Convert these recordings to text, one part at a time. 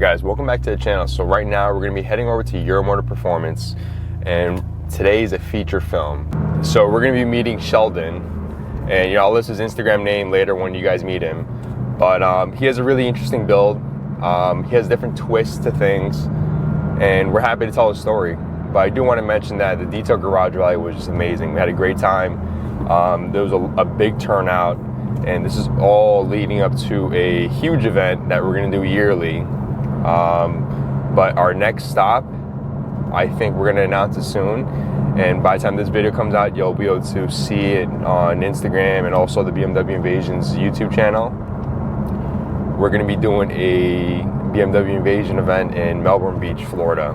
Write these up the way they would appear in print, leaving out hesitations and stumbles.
guys, welcome back to the channel. So right now we're going to be heading over to Euromotor Performance, and today is a feature film. So we're going to be meeting Sheldon, and you know, I'll list his Instagram name later when you guys meet him. But he has a really interesting build. He has different twists to things, and we're happy to tell his story. But I do want to mention that the detail garage rally was just amazing. We had a great time. There was a big turnout, and this is all leading up to a huge event that we're going to do yearly. But our next stop, I think we're going to announce it soon, and by the time this video comes out, you'll be able to see it on Instagram and also the BMW INVASIONS YouTube channel. We're going to be doing a BMW Invasion event in Melbourne Beach, Florida,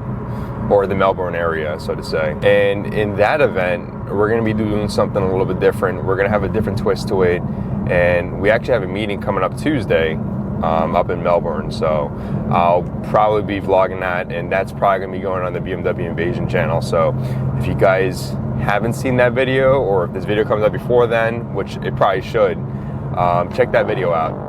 or the Melbourne area, so to say. And in that event, we're going to be doing something a little bit different. We're going to have a different twist to it, and we actually have a meeting coming up Tuesday up in Melbourne, so I'll probably be vlogging that, and that's probably going to be going on the BMW Invasion channel. So if you guys haven't seen that video, or if this video comes out before then, which it probably should, check that video out.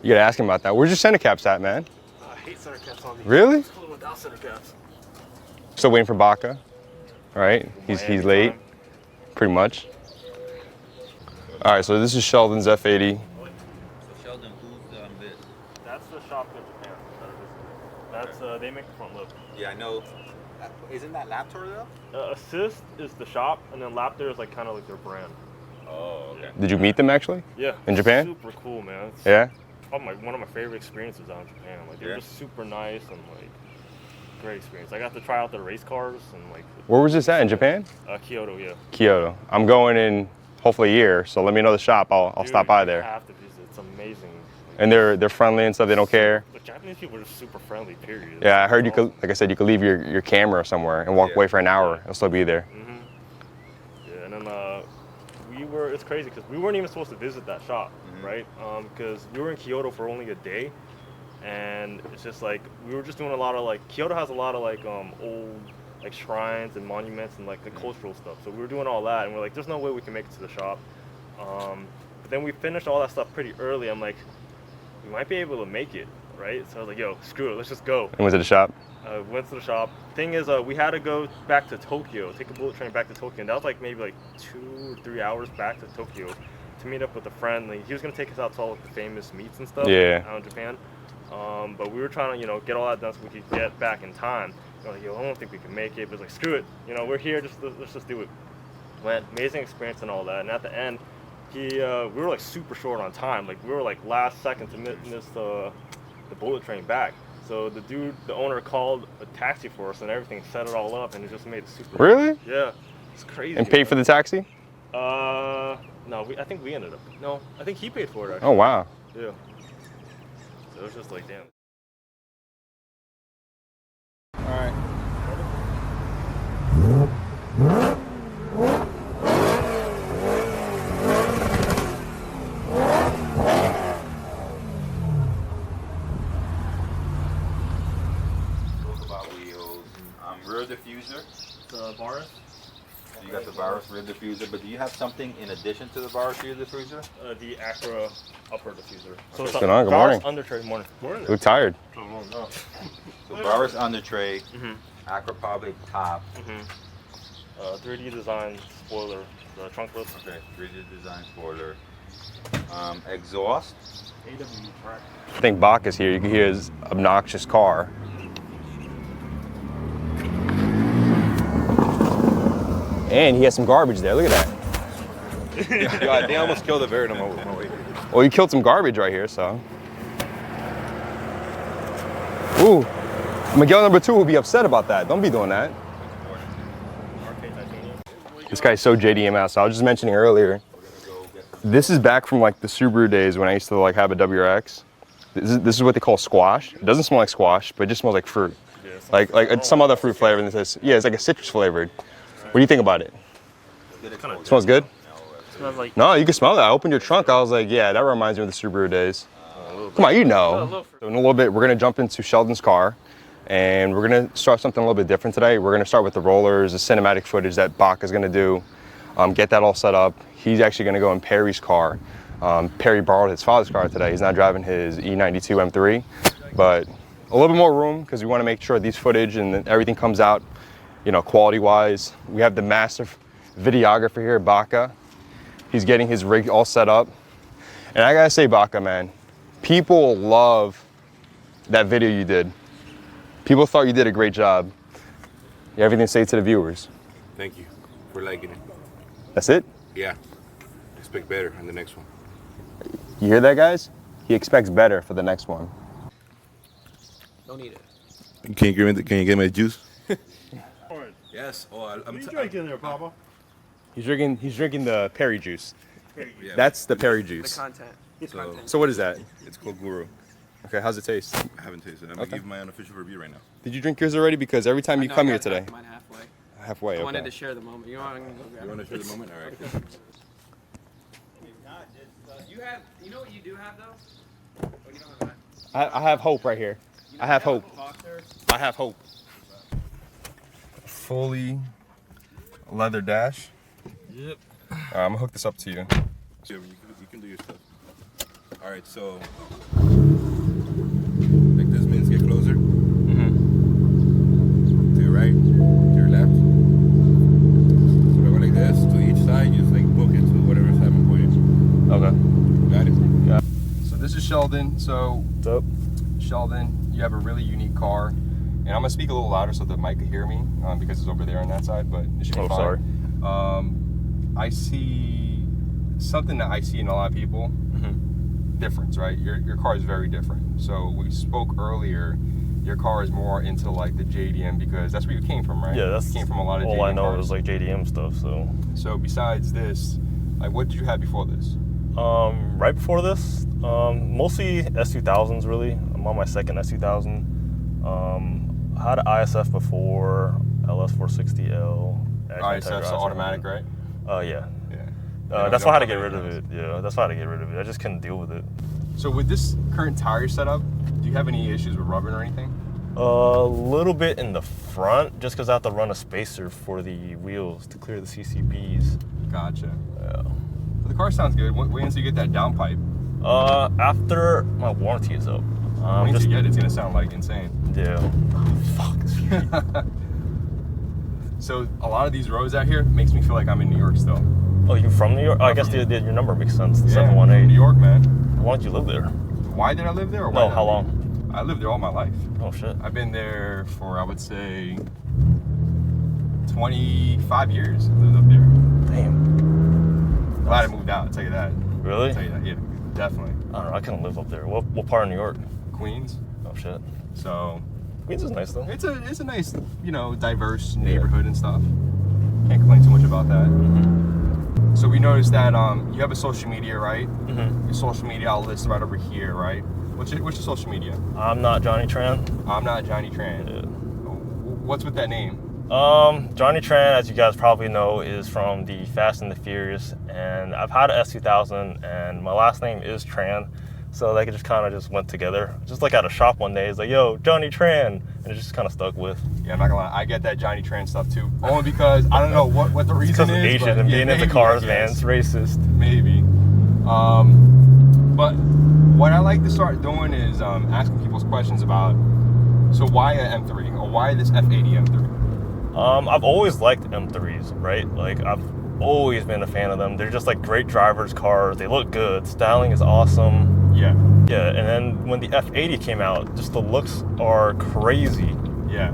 You gotta ask him about that. Where's your center caps at, man? I hate center caps on these. Really? It's cool without center caps. Still waiting for Baca, right? He's late, time. pretty much. All right, so this is Sheldon's F80. So Sheldon, who's this? That's the shop in Japan. That's they make the front look. Yeah, I know. Isn't that Laptor though? Assist is the shop, and then Laptor is like kind of like their brand. Oh, okay. Did you meet them actually? Yeah. In Japan? Super cool, man. It's Yeah? probably one of my favorite experiences out in Japan. Like they're just super nice and like great experience. I got to try out their race cars and like. Where was this at, in Japan? Kyoto, yeah. Kyoto. I'm going in hopefully a year, so let me know the shop. I'll Dude, stop by you there. have to visit. It's amazing. And they're friendly and stuff, they don't care. The Japanese people are just super friendly, period. Yeah, I heard you could, like I said, you could leave your camera somewhere and walk away for an hour. It'll still be there. Yeah, and then it's crazy because we weren't even supposed to visit that shop, right? Because we were in Kyoto for only a day, and it's just like we were just doing a lot of like Kyoto has a lot of like old like shrines and monuments and like the cultural stuff. So we were doing all that, and we're like, there's no way we can make it to the shop. But then we finished all that stuff pretty early. I'm like, we might be able to make it, right? So I was like, yo, screw it, let's just go. And went to the shop? Went to the shop. Thing is, we had to go back to Tokyo, take a bullet train back to Tokyo, and that was like maybe like 2 or 3 hours back to Tokyo to meet up with a friend. Like, he was gonna take us out to all like, the famous meats and stuff out in Japan. But we were trying to, you know, get all that done so we could get back in time. We're like, yo, I don't think we can make it, but it's like, screw it, you know, we're here, let's just do it. Went, amazing experience and all that, and at the end, we were like super short on time. Like we were like last second to miss the bullet train back. So the owner called a taxi for us and everything, set it all up, and it just made it super. Really? Yeah, it's crazy. And paid for the taxi? No, I think we ended up. No, I think he paid for it actually. Oh wow. Yeah. So it was just like, damn. All right. Rear diffuser. The Baris? So you got the Baris rear diffuser, but do you have something in addition to the Baris rear diffuser? The Acura upper diffuser. So What's going on? Good morning. Under tray, morning. You look tired. So Baris under tray, Acropublic top. 3D design spoiler, the trunk lip. Okay, 3D design spoiler. Exhaust. AW track. I think Bach is here. You can hear his obnoxious car. And he has some garbage there. Look at that. Yeah, they almost killed a bird on my way. Well, you killed some garbage right here, so. Ooh, Miguel number 2 will be upset about that. Don't be doing that. This guy's so JDM out. So I was just mentioning earlier, this is back from like the Subaru days when I used to like have a WRX. This is what they call squash. It doesn't smell like squash, but it just smells like fruit. Like some other fruit flavor. And it says, yeah, it's like a citrus flavored. What do you think about it? It smells good? Smells like. No, you can smell it. I opened your trunk. I was like, yeah, that reminds me of the Subaru days. Come on, you know. So in a little bit, we're gonna jump into Sheldon's car, and we're gonna start something a little bit different today. We're gonna start with the rollers, the cinematic footage that Bach is gonna do, get that all set up. He's actually gonna go in Perry's car. Perry borrowed his father's car today. He's not driving his E92 M3, but a little bit more room because we want to make sure these footage and everything comes out, you know, quality-wise. We have the master videographer here, Baca. He's getting his rig all set up. And I gotta say, Baca, man, people love that video you did. People thought you did a great job. You have anything to say to the viewers? Thank you for liking it. That's it? Yeah. Expect better on the next one. You hear that, guys? He expects better for the next one. Don't eat it. Can you get me juice? Yes. Oh, I'm drinking there, Papa? He's drinking the Perry juice. Yeah, That's the Perry The juice. content. So what is that? it's called Guru. Okay, how's it taste? I haven't tasted it. I'm gonna give my unofficial review right now. Did you drink yours already? Because every time you No, come I here got today. Mine halfway. Halfway, I wanted to okay. share the moment. You want to go grab You it? want to share the moment? All right. Cool. You know what you do have though? Oh, you don't have that. I have hope right here. I have hope. I have hope. Fully leather dash. Yep. I'm gonna hook this up to you. So you can do your stuff. All right. So like this means get closer. To your right, to your left. So if I go like this to each side, just like book it to whatever's happening for you. Okay. Got it? So this is Sheldon. So What's up? Sheldon, you have a really unique car, and I'm gonna speak a little louder so the mic can hear me because it's over there on that side. But it should be Oh, fine. sorry. I see something that I see in a lot of people. Difference, right? Your car is very different. So we spoke earlier. Your car is more into like the JDM because that's where you came from, right? Yeah, that's you came from a lot of all JDM I know cars. is like JDM stuff. So besides this, like, what did you have before this? Right before this, mostly S2000s really. I'm on my second S2000. I had an ISF before, LS460L. ISF's automatic, right? Yeah. Yeah. That's why I had to get rid of it. Yeah, that's why I had to get rid of it. I just couldn't deal with it. So with this current tire setup, do you have any issues with rubbing or anything? A little bit in the front, just because I have to run a spacer for the wheels to clear the CCBs. Gotcha. Yeah. The car sounds good. Wait until you get that downpipe. After my warranty is up. Once you get it, it's gonna sound like insane. Yeah. Fuck. So a lot of these roads out here makes me feel like I'm in New York still. Oh, you from New York? Oh, I guess your number makes sense. The Yeah, 718. New York, man. Why don't you live there? Why did I live there? Or why No, did how I leave? long? I lived there all my life. Oh shit. I've been there for, I would say, 25 years. I lived up there. Damn. Glad I moved out, I'll tell you that. Really? I'll tell you that, yeah, definitely. I don't know. I couldn't live up there. What part of New York? Queens. Oh shit. So Queens is nice though. it's a nice, you know, diverse neighborhood and stuff. Can't complain too much about that. So we noticed that you have a social media, right? Your social media outlet is right over here, right? What's your social media? I'm not Johnny Tran. I'm not Johnny Tran. Yeah. What's with that name? Johnny Tran, as you guys probably know, is from the Fast and the Furious, and I've had an S2000, and my last name is Tran, so they just kind of just went together. Just like at a shop one day, it's like, yo, Johnny Tran, and it just kind of stuck with. Yeah, I'm not gonna lie, I get that Johnny Tran stuff too. Only because I don't know what the reason Because is. of Asian but and yeah, being into maybe, cars, I man, guess. it's racist. Maybe. But what I like to start doing is asking people's questions about, so why an M3 or why this F80 M3? I've always liked M3s, right? Like, I've always been a fan of them. They're just like great drivers' cars. They look good. Styling is awesome. Yeah. Yeah, and then when the F80 came out, just the looks are crazy. Yeah.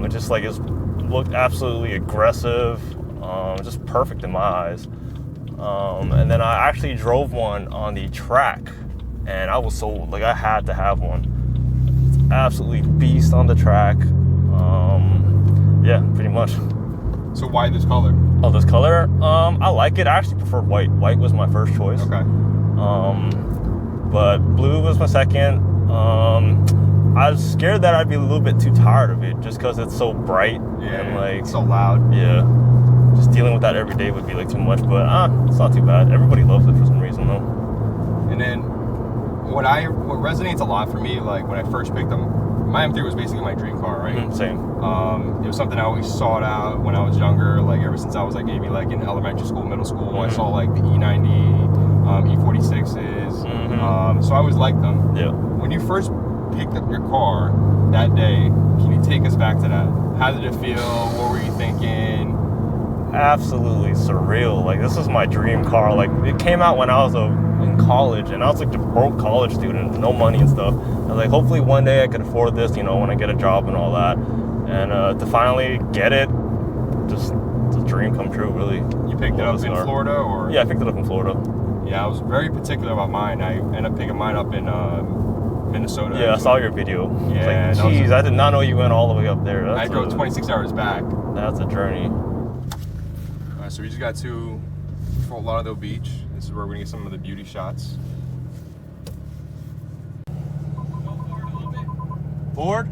It just like it looked absolutely aggressive, just perfect in my eyes. And then I actually drove one on the track, and I was sold. Like, I had to have one. It's absolutely beast on the track. Yeah, pretty much. So why this color? Oh, this color? I like it. I actually prefer white. White was my first choice. Okay. But blue was my second. I was scared that I'd be a little bit too tired of it, just because it's so bright Yeah. and like it's so loud. yeah. just dealing with that every day would be like too much. But it's not too bad. Everybody loves it for some reason though. And then what resonates a lot for me, like when I first picked them, my M3 was basically my dream car, right? Same. It was something I always sought out when I was younger, like ever since I was like maybe like in elementary school, middle school. I saw like the E90, E46s, so I always liked them. Yeah. When you first picked up your car that day, can you take us back to that? How did it feel? What were you thinking? Absolutely surreal. Like, this is my dream car. Like, it came out when I was in college, and I was like the broke college student, no money and stuff. I was like, hopefully one day I could afford this, you know, when I get a job and all that. And to finally get it, just the dream come true, really. You picked it up in Florida, or? Yeah, I picked it up in Florida. Yeah, I was very particular about mine. I ended up picking mine up in Minnesota. Yeah, I saw your video. Yeah, it's like, geez, I did not know you went all the way up there. I drove 26 hours back. That's a journey. Alright, so we just got to Fort Lauderdale Beach. This is where we're gonna get some of the beauty shots. Go forward a little bit. Forward?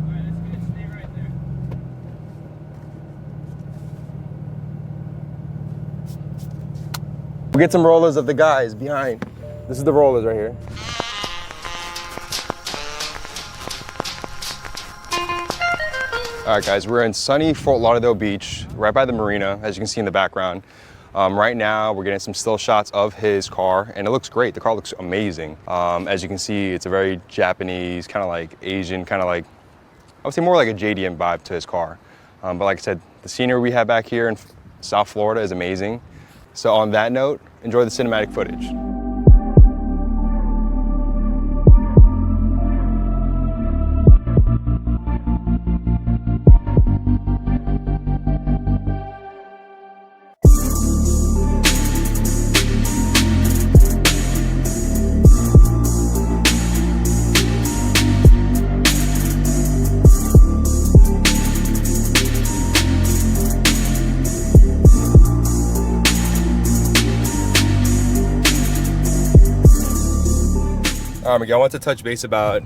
Alright, that's good. Stay right there. We'll get some rollers of the guys behind. This is the rollers right here. All right, guys, we're in sunny Fort Lauderdale Beach, right by the Marina, as you can see in the background. Right now, we're getting some still shots of his car, and it looks great. The car looks amazing. As you can see, it's a very Japanese, kind of like Asian, kind of like, I would say more like a JDM vibe to his car. But like I said, the scenery we have back here in South Florida is amazing. So on that note, enjoy the cinematic footage. Miguel, I want to touch base about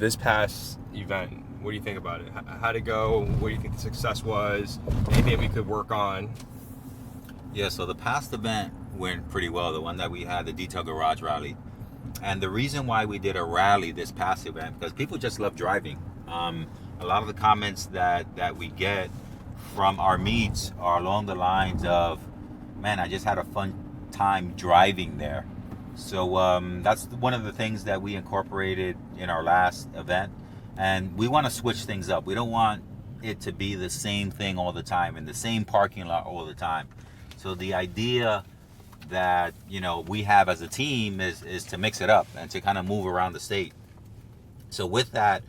this past event. What do you think about it? How'd it go? What do you think the success was? Anything we could work on? Yeah, so the past event went pretty well, the one that we had, the Detail Garage Rally. And the reason why we did a rally this past event, because people just love driving. A lot of the comments that we get from our meets are along the lines of, man, I just had a fun time driving there. So that's one of the things that we incorporated in our last event. And we want to switch things up. We don't want it to be the same thing all the time in the same parking lot all the time. So the idea that, you know, we have as a team is to mix it up and to kind of move around the state. So with that,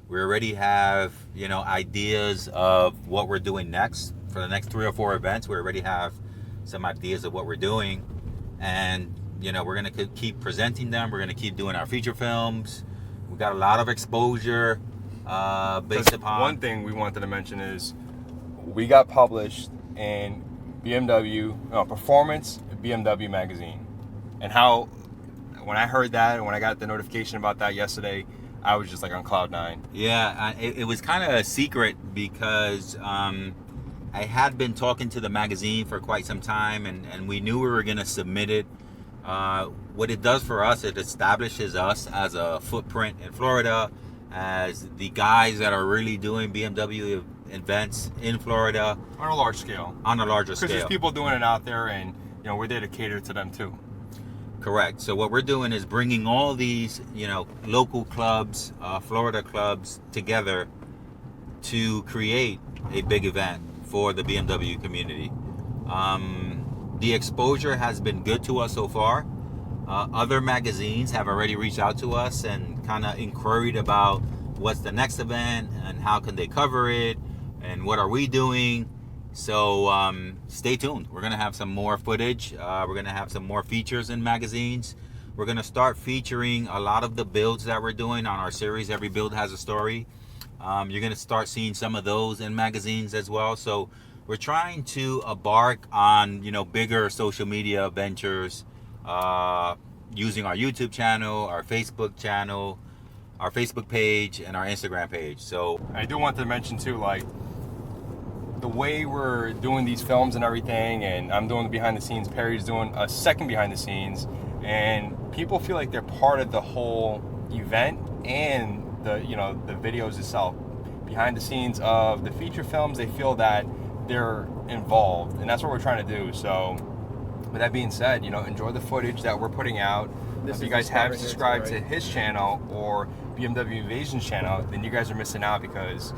we already have, you know, ideas of what we're doing next for the next 3 or 4 events. We already have some ideas of what we're doing, and you know, we're going to keep presenting them. We're going to keep doing our feature films. We got a lot of exposure based upon... One thing we wanted to mention is we got published in Performance BMW magazine. And how, when I heard that and when I got the notification about that yesterday, I was just like on cloud 9. Yeah, it was kind of a secret because I had been talking to the magazine for quite some time, and we knew we were going to submit it. What it does for us, it establishes us as a footprint in Florida, as the guys that are really doing BMW events in Florida On a large scale. on a larger scale. Because there's people doing it out there, and you know, we're there to cater to them too. Correct. So what we're doing is bringing all these, you know, local clubs, Florida clubs together to create a big event for the BMW community. The exposure has been good to us so far. Other magazines have already reached out to us and kind of inquired about what's the next event and how can they cover it and what are we doing. So stay tuned. We're going to have some more footage. We're going to have some more features in magazines. We're going to start featuring a lot of the builds that we're doing on our series. Every build has a story. You're going to start seeing some of those in magazines as well. So we're trying to embark on, you know, bigger social media ventures using our YouTube channel, our Facebook channel, our Facebook page and our Instagram page. So I do want to mention too, like, the way we're doing these films and everything, and I'm doing the behind the scenes, Perry's doing a second behind the scenes, and people feel like they're part of the whole event and the videos itself. Behind the scenes of the feature films, they feel that they're involved, and that's what we're trying to do. So with that being said, enjoy the footage that we're putting out. If you guys have subscribed to his channel or BMW INVASION's channel, then you guys are missing out, because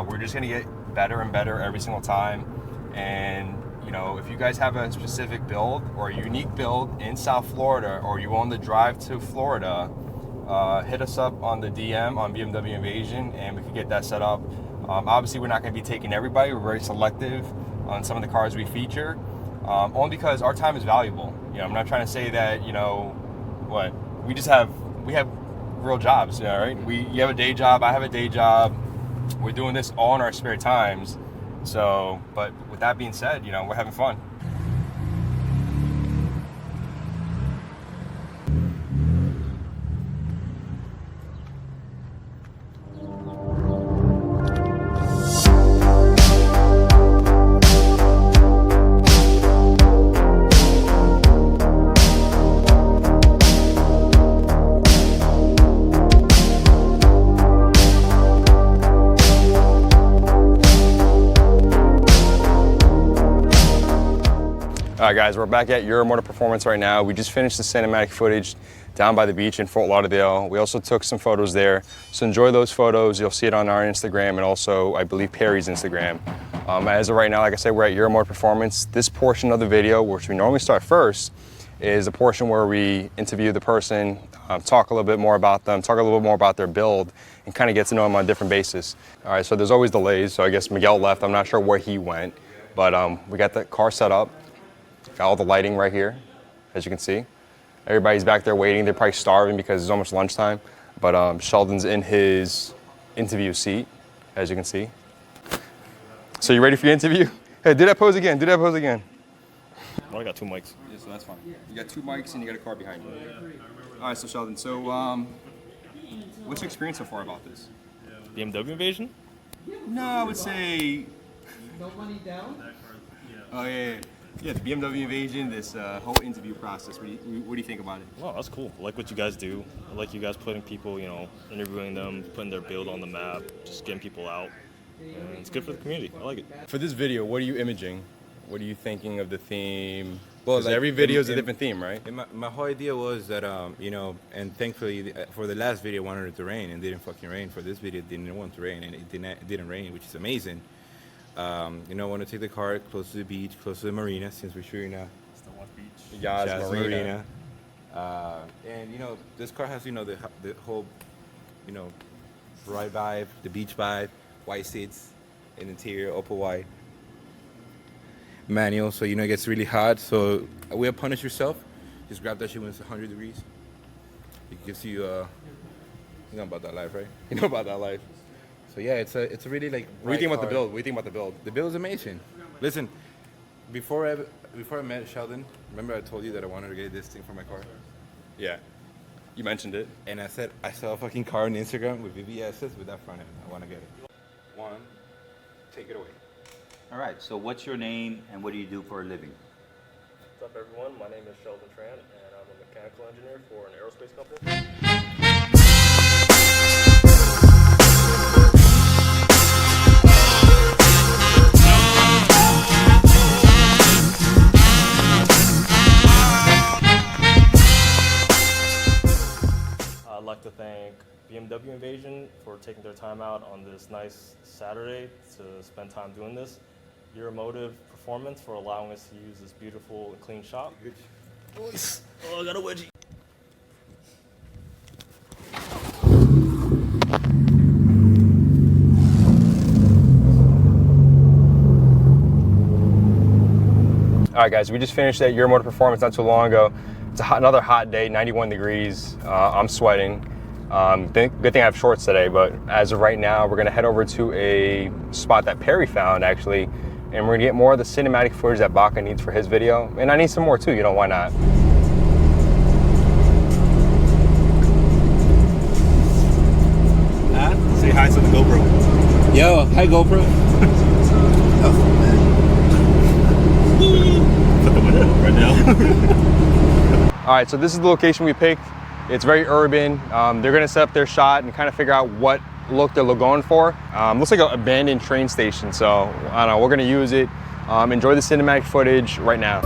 we're just gonna get better and better every single time. And if you guys have a specific build or a unique build in South Florida, or you want to drive to Florida, hit us up on the DM on BMW INVASION, and we can get that set up. Obviously, we're not going to be taking everybody. We're very selective on some of the cars we feature, only because our time is valuable. I'm not trying to say that we have real jobs, right? You have a day job, I have a day job. We're doing this all in our spare times. So, but with that being said, we're having fun. All right, guys, we're back at Euromotor Performance right now. We just finished the cinematic footage down by the beach in Fort Lauderdale. We also took some photos there. So enjoy those photos. You'll see it on our Instagram and also, I believe, Perry's Instagram. As of right now, like I said, we're at Euromotor Performance. This portion of the video, which we normally start first, is a portion where we interview the person, talk a little bit more about them, talk a little bit more about their build, and kind of get to know them on a different basis. All right, so there's always delays. So I guess Miguel left. I'm not sure where he went, but we got the car set up. Got all the lighting right here, as you can see. Everybody's back there waiting. They're probably starving because it's almost lunchtime. But Sheldon's in his interview seat, as you can see. So you ready for your interview? Hey, do that pose again. Do that pose again. Well, I got 2 mics. Yeah, so that's fine. You got 2 mics and you got a car behind you. All right, so Sheldon, so what's your experience so far about this? BMW INVASION? No, I would say... No money down? Oh, yeah. Yeah, the BMW INVASION, this whole interview process. What do you think about it? Wow, that's cool. I like what you guys do. I like you guys putting people, interviewing them, putting their build on the map, just getting people out. And it's good for the community. I like it. For this video, what are you imaging? What are you thinking of the theme? Well, Because like, every video is a different theme, right? My whole idea was that, and thankfully for the last video, I wanted it to rain, and it didn't fucking rain. For this video, it didn't want to rain, and it didn't rain, which is amazing. I want to take the car close to the beach, close to the Marina, since we're shooting Still want beach. Yas Marina. And this car has the whole ride vibe, the beach vibe, white seats, and interior opal white, manual. So it gets really hot. So way to punish yourself. Just grab that shit when it's 100 degrees. It gives you you know about that life, right? You know about that life. So yeah, it's a really like. What do you think about the car. build? What do you think about the build? The build is amazing. Listen, before I met Sheldon, remember I told you that I wanted to get this thing for my car, Yeah. You mentioned it. and I said I saw a fucking car on Instagram with BBSs with that front end. I want to get it. One, take it away. all right, so what's your name and what do you do for a living? What's up, everyone? My name is Sheldon Tran, and I'm a mechanical engineer for an aerospace company. I'd like to thank BMW INVASION for taking their time out on this nice Saturday to spend time doing this. Euromotive Performance for allowing us to use this beautiful and clean shop. Oh, I got a wedgie. All right, guys, we just finished that Euromotor Performance not too long ago. It's another hot day, 91 degrees. I'm sweating. Good thing I have shorts today, but as of right now, we're gonna head over to a spot that Perry found, actually, and we're gonna get more of the cinematic footage that Baca needs for his video. And I need some more too, why not? hi to the GoPro. Yo, hi GoPro. Put the window up right now. All right, so this is the location we picked. It's very urban. They're gonna set up their shot and kind of figure out what look they're going for. Looks like an abandoned train station, so I don't know, we're gonna use it. Enjoy the cinematic footage right now.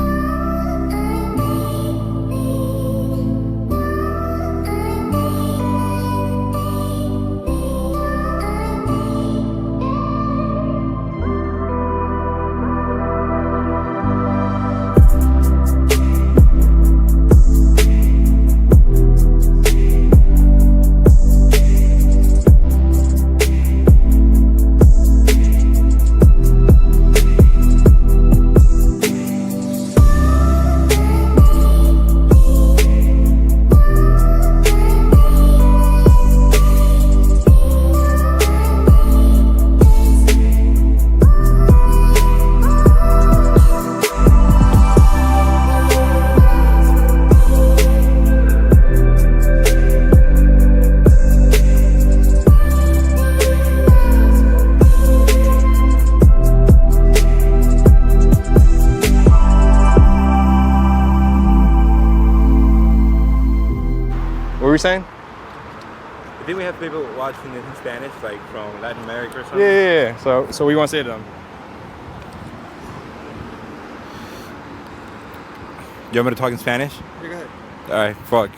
What were you saying? I think we have people watching this in Spanish, like from Latin America or something. Yeah. So what do you want to say to them? You want me to talk in Spanish? Yeah, go ahead. All right, fuck.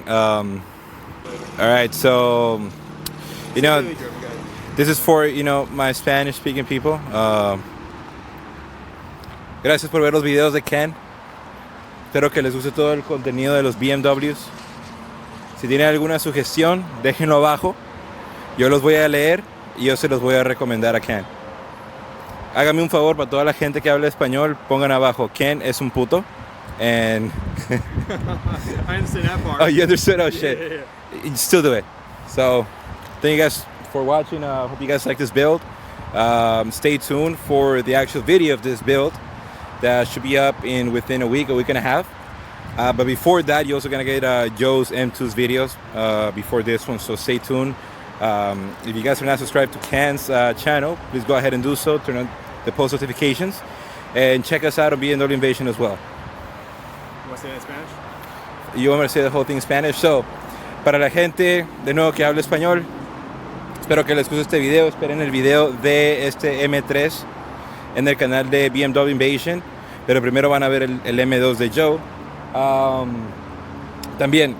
All right, so, you know, this is for, you know, my Spanish-speaking people. Gracias por ver los videos de Ken. Espero que les guste todo el contenido de los BMWs. Si tienen alguna sugestión, déjenlo abajo. Yo los voy a leer y yo se los voy a recomendar a Ken. Hágame un favor, para toda la gente que habla español, pongan abajo, Ken es un puto. And I understand that part. oh, you understood? Oh, shit. You still do it. So, thank you guys for watching. Hope you guys like this build. Stay tuned for the actual video of this build that should be up within a week and a half. But before that, you're also gonna get Joe's M2's videos before this one, so stay tuned. If you guys are not subscribed to Ken's channel, please go ahead and do so. Turn on the post notifications and check us out on BMW Invasion as well. You want to say that in Spanish? You want me to say the whole thing in Spanish? So, para la gente de nuevo que habla español, espero que les guste este video. Esperen el video de este M3 en el canal de BMW Invasion, pero primero van a ver el M2 de Joe. También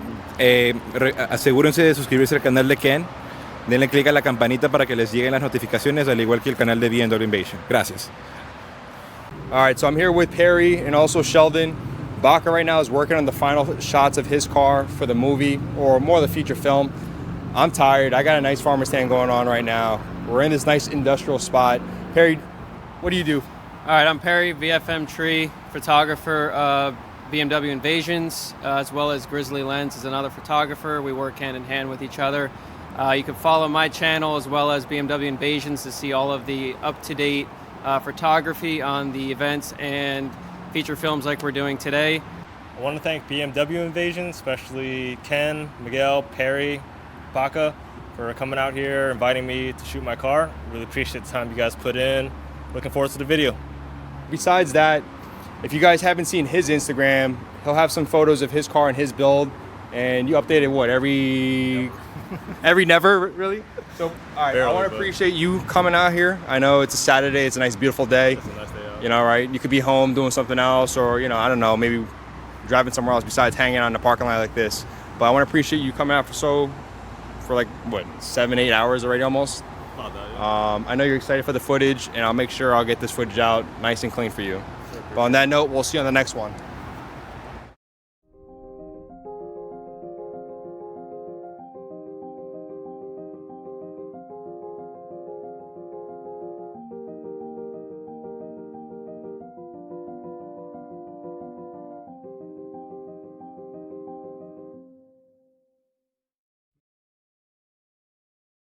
asegúrense de suscribirse al canal de Ken. Denle click a la campanita para que les lleguen las notificaciones, al igual que el canal de BMW Invasion. Gracias. All right, so I'm here with Perry and also Sheldon. Baca right now is working on the final shots of his car for the movie, or more the feature film. I'm tired. I got a nice farmer stand going on right now. We're in this nice industrial spot. Perry, what do you do? All right, I'm Perry, VF M3 photographer, BMW INVASIONS, as well as Grizzly Lens is another photographer. We work hand in hand with each other. You can follow my channel as well as BMW INVASIONS to see all of the up-to-date photography on the events and feature films like we're doing today. I want to thank BMW Invasion, especially Ken, Miguel, Perry, Baca, for coming out here, inviting me to shoot my car. Really appreciate the time you guys put in. Looking forward to the video. Besides that, if you guys haven't seen his Instagram, he'll have some photos of his car and his build, and you update it what, every never really? So all right, Barely, I want to but- appreciate you coming out here. I know it's a Saturday, it's a nice beautiful day. It's a nice day out. You know, right? You could be home doing something else, or, you know, I don't know, maybe driving somewhere else besides hanging out in the parking lot like this. But I want to appreciate you coming out for like, what, 7-8 hours already almost? About that, yeah. I know you're excited for the footage, and I'll make sure I'll get this footage out nice and clean for you. But on that note, we'll see you on the next one.